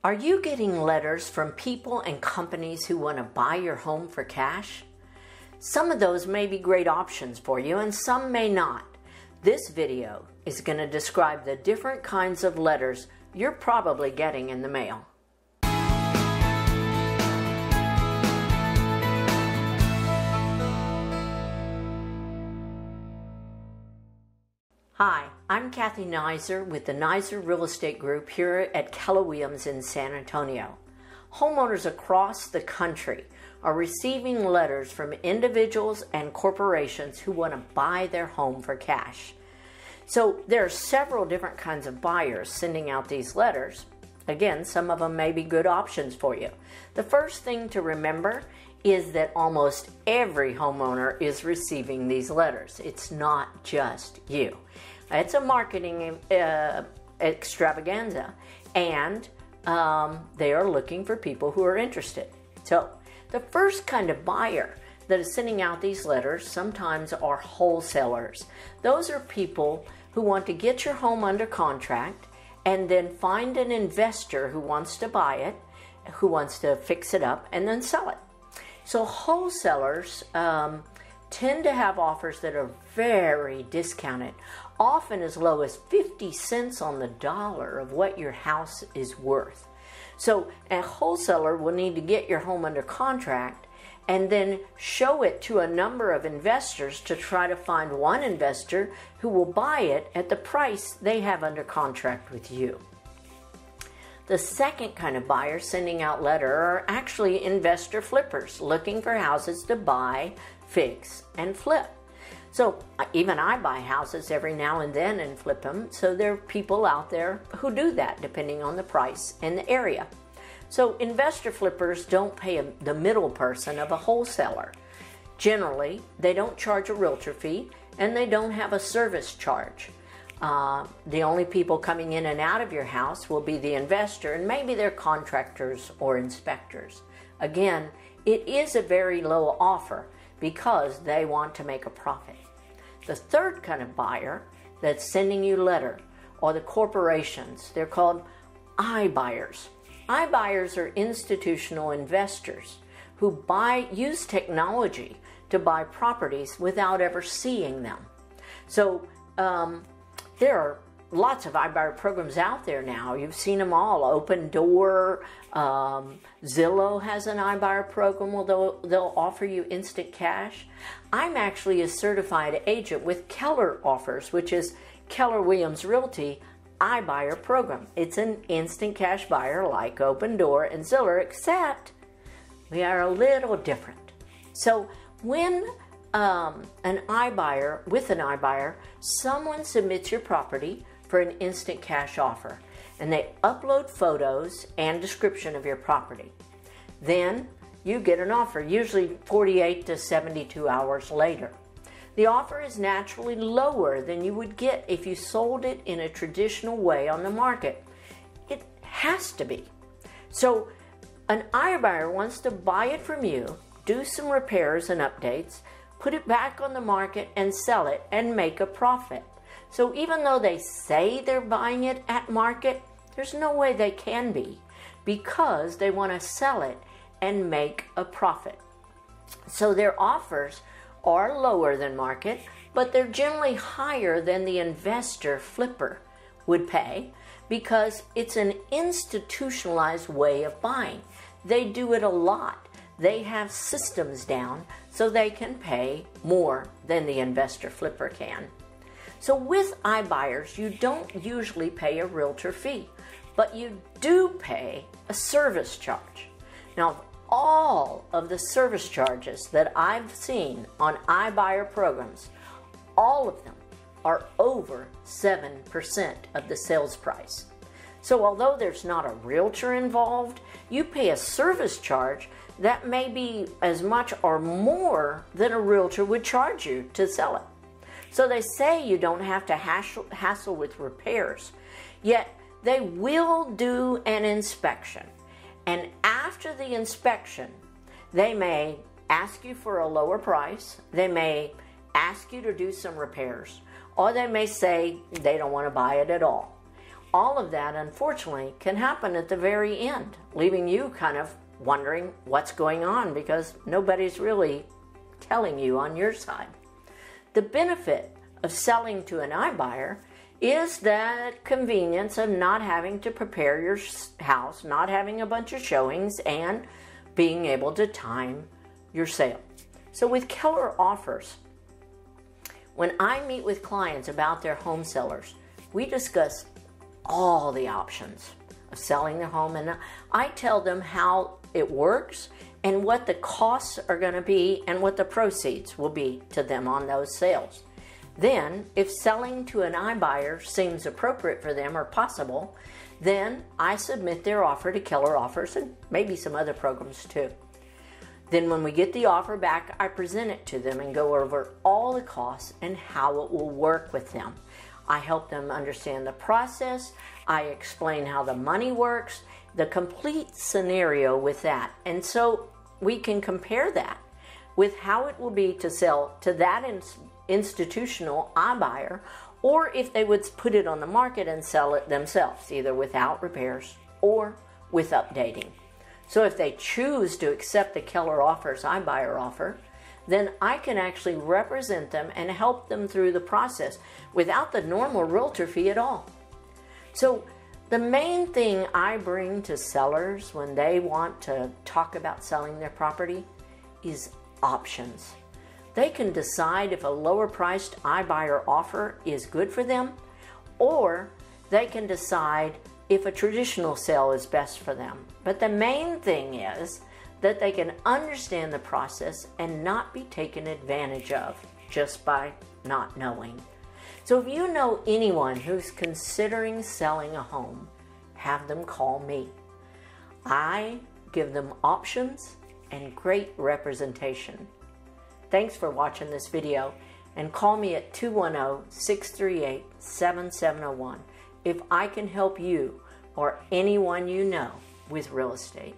Are you getting letters from people and companies who want to buy your home for cash? Some of those may be great options for you and some may not. This video is going to describe the different kinds of letters you're probably getting in the mail. Hi, I'm Cathy Naiser with the Naiser Real Estate Group here at Keller Williams in San Antonio. Homeowners across the country are receiving letters from individuals and corporations who want to buy their home for cash. So there are several different kinds of buyers sending out these letters. Again, some of them may be good options for you. The first thing to remember is that almost every homeowner is receiving these letters. It's not just you. It's a marketing extravaganza, and they are looking for people who are interested. So the first kind of buyer that is sending out these letters sometimes are wholesalers. Those are people who want to get your home under contract and then find an investor who wants to buy it, who wants to fix it up and then sell it. So wholesalers tend to have offers that are very discounted, often as low as 50 cents on the dollar of what your house is worth. So a wholesaler will need to get your home under contract and then show it to a number of investors to try to find one investor who will buy it at the price they have under contract with you. The second kind of buyer sending out letter are actually investor flippers looking for houses to buy, fix, and flip. So even I buy houses every now and then and flip them, so there are people out there who do that depending on the price and the area. So investor flippers don't pay the middle person of a wholesaler. Generally, they don't charge a realtor fee and they don't have a service charge. The only people coming in and out of your house will be the investor and maybe their contractors or inspectors. Again, it is a very low offer because they want to make a profit. The third kind of buyer that's sending you letter are the corporations. They're called iBuyers. iBuyers are institutional investors who use technology to buy properties without ever seeing them. So there are lots of iBuyer programs out there now. You've seen them all. Open Door, Zillow has an iBuyer program where they'll offer you instant cash. I'm actually a certified agent with Keller Offers, which is Keller Williams Realty iBuyer program. It's an instant cash buyer like Open Door and Zillow, except we are a little different. So when an iBuyer, someone submits your property for an instant cash offer, and they upload photos and description of your property. Then you get an offer, usually 48 to 72 hours later. The offer is naturally lower than you would get if you sold it in a traditional way on the market. It has to be. So an iBuyer wants to buy it from you, do some repairs and updates, put it back on the market and sell it and make a profit. So even though they say they're buying it at market, there's no way they can be because they want to sell it and make a profit. So their offers are lower than market, but they're generally higher than the investor flipper would pay because it's an institutionalized way of buying. They do it a lot. They have systems down so they can pay more than the investor flipper can. So with iBuyers, you don't usually pay a realtor fee, but you do pay a service charge. Now, all of the service charges that I've seen on iBuyer programs, all of them are over 7% of the sales price. So although there's not a realtor involved, you pay a service charge that may be as much or more than a realtor would charge you to sell it. So they say you don't have to hassle with repairs, yet they will do an inspection. And after the inspection, they may ask you for a lower price, they may ask you to do some repairs, or they may say they don't want to buy it at all. all of that, unfortunately, can happen at the very end, leaving you kind of wondering what's going on because nobody's really telling you on your side. The benefit of selling to an iBuyer is that convenience of not having to prepare your house, not having a bunch of showings, and being able to time your sale. So with Keller Offers, when I meet with clients about their home sellers, we discuss all the options of selling their home, and I tell them how it works and what the costs are going to be and what the proceeds will be to them on those sales. Then, if selling to an iBuyer seems appropriate for them or possible, then I submit their offer to Keller Offers and maybe some other programs too. Then when we get the offer back, I present it to them and go over all the costs and how it will work with them. I help them understand the process. I explain how the money works, the complete scenario with that. And so we can compare that with how it will be to sell to that institutional iBuyer, or if they would put it on the market and sell it themselves, either without repairs or with updating. So if they choose to accept the Keller Offers iBuyer offer, then I can actually represent them and help them through the process without the normal realtor fee at all. So the main thing I bring to sellers when they want to talk about selling their property is options. They can decide if a lower priced iBuyer offer is good for them, or they can decide if a traditional sale is best for them. But the main thing is that they can understand the process and not be taken advantage of just by not knowing. So if you know anyone who's considering selling a home, have them call me. I give them options and great representation. Thanks for watching this video, and call me at 210-638-7701 if I can help you or anyone you know with real estate.